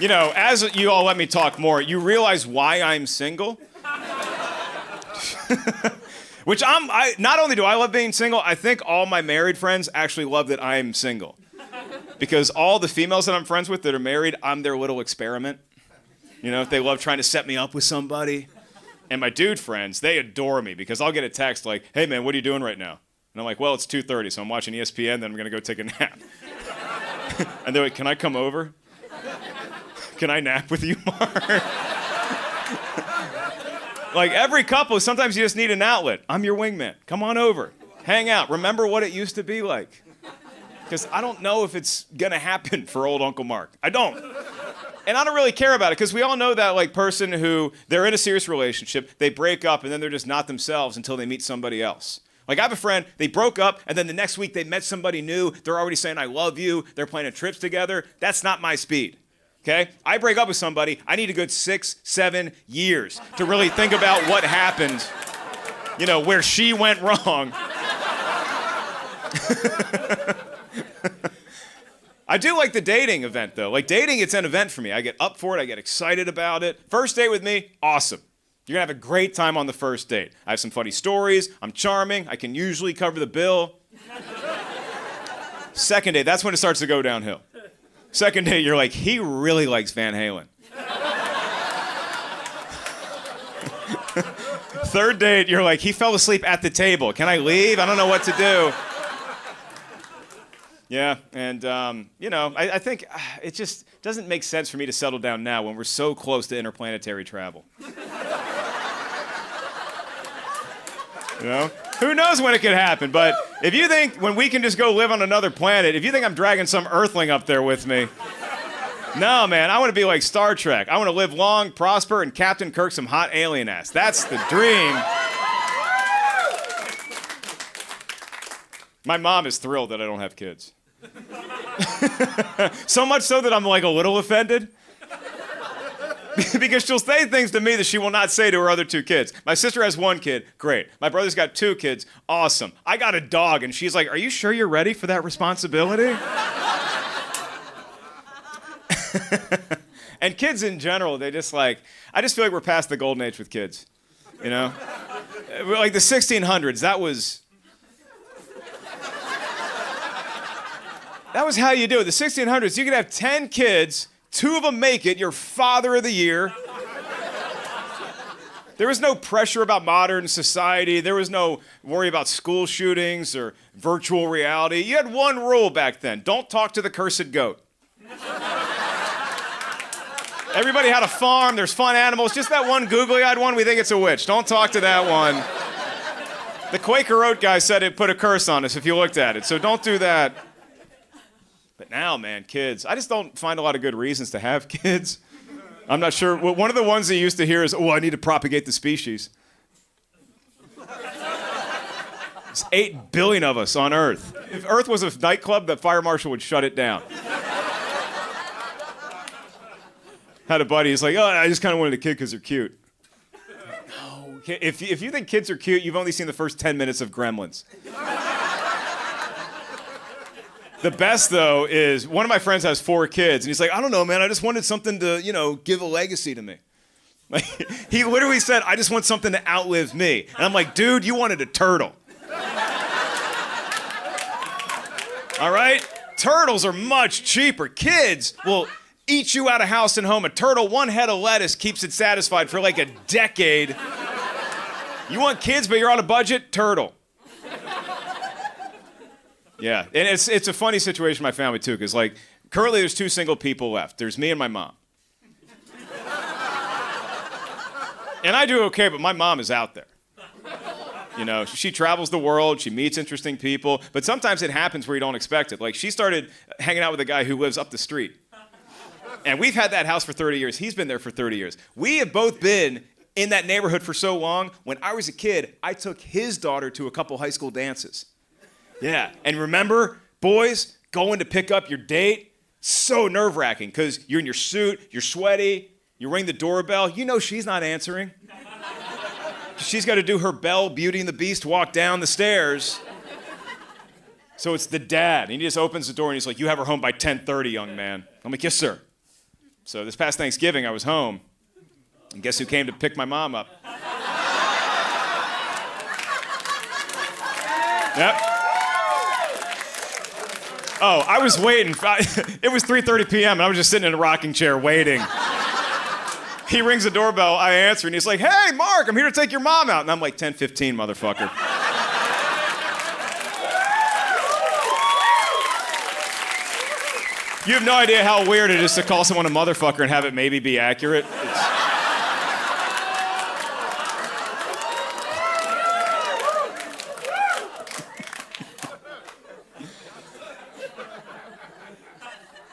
You know, as you all let me talk more, you realize why I'm single? Which not only do I love being single, I think all my married friends actually love that I'm single. Because all the females that I'm friends with that are married, I'm their little experiment. You know, they love trying to set me up with somebody. And my dude friends, they adore me because I'll get a text like, hey man, what are you doing right now? And I'm like, well, it's 2:30, so I'm watching ESPN, then I'm gonna go take a nap. And they're like, can I come over? Can I nap with you, Mark? Like every couple, sometimes you just need an outlet. I'm your wingman. Come on over. Hang out. Remember what it used to be like. Because I don't know if it's going to happen for old Uncle Mark. I don't. And I don't really care about it because we all know that like person who they're in a serious relationship, they break up and then they're just not themselves until they meet somebody else. Like I have a friend, they broke up and then the next week they met somebody new. They're already saying, I love you. They're planning trips together. That's not my speed. Okay? I break up with somebody, I need a good 6-7 years to really think about what happened, you know, where she went wrong. I do like the dating event, though. Like, dating, it's an event for me. I get up for it. I get excited about it. First date with me, awesome. You're going to have a great time on the first date. I have some funny stories. I'm charming. I can usually cover the bill. Second date, that's when it starts to go downhill. Second date, you're like, he really likes Van Halen. Third date, you're like, he fell asleep at the table. Can I leave? I don't know what to do. Yeah, and, you know, I think it just doesn't make sense for me to settle down now when we're so close to interplanetary travel. You know? Who knows when it could happen, but if you think when we can just go live on another planet, if you think I'm dragging some Earthling up there with me, no, man, I want to be like Star Trek. I want to live long, prosper, and Captain Kirk some hot alien ass. That's the dream. My mom is thrilled that I don't have kids. So much so that I'm like a little offended. Because she'll say things to me that she will not say to her other two kids. My sister has one kid, great. My brother's got 2 kids, awesome. I got a dog, and she's like, are you sure you're ready for that responsibility? And kids in general, they just like, I just feel like we're past the golden age with kids, you know? Like the 1600s, that was how you do it. The 1600s, you could have 10 kids, 2 of them make it, you're father of the year. There was no pressure about modern society. There was no worry about school shootings or virtual reality. You had one rule back then. Don't talk to the cursed goat. Everybody had a farm. There's fun animals. Just that one googly-eyed one, we think it's a witch. Don't talk to that one. The Quaker Oat guy said it put a curse on us if you looked at it, so don't do that. But now, man, kids, I just don't find a lot of good reasons to have kids. I'm not sure. Well, one of the ones they used to hear is, oh, I need to propagate the species. There's 8 billion of us on Earth. If Earth was a nightclub, the fire marshal would shut it down. Had a buddy, he's like, oh, I just kind of wanted a kid because they're cute. No, if you think kids are cute, you've only seen the first 10 minutes of Gremlins. The best, though, is one of my friends has 4 kids, and he's like, I don't know, man, I just wanted something to, you know, give a legacy to me. Like, he literally said, I just want something to outlive me. And I'm like, dude, you wanted a turtle. All right? Turtles are much cheaper. Kids will eat you out of house and home. A turtle, 1 head of lettuce keeps it satisfied for like a decade. You want kids, but you're on a budget? Turtle. Yeah, and it's a funny situation in my family, too, because, like, currently there's 2 single people left. There's me and my mom. And I do okay, but my mom is out there. You know, she travels the world, she meets interesting people, but sometimes it happens where you don't expect it. Like, she started hanging out with a guy who lives up the street. And we've had that house for 30 years. He's been there for 30 years. We have both been in that neighborhood for so long. When I was a kid, I took his daughter to a couple high school dances. Yeah, and remember, boys, going to pick up your date, so nerve-wracking, because you're in your suit, you're sweaty, you ring the doorbell, you know she's not answering. She's got to do her Belle, Beauty and the Beast walk down the stairs. So it's the dad, and he just opens the door, and he's like, you have her home by 10:30, young man. I'm like, yes, sir. So this past Thanksgiving, I was home, and guess who came to pick my mom up? Yep. Oh, I was waiting. It was 3:30 p.m. and I was just sitting in a rocking chair waiting. He rings the doorbell, I answer, and he's like, "Hey, Mark, I'm here to take your mom out." And I'm like, 10:15, motherfucker. You have no idea how weird it is to call someone a motherfucker and have it maybe be accurate.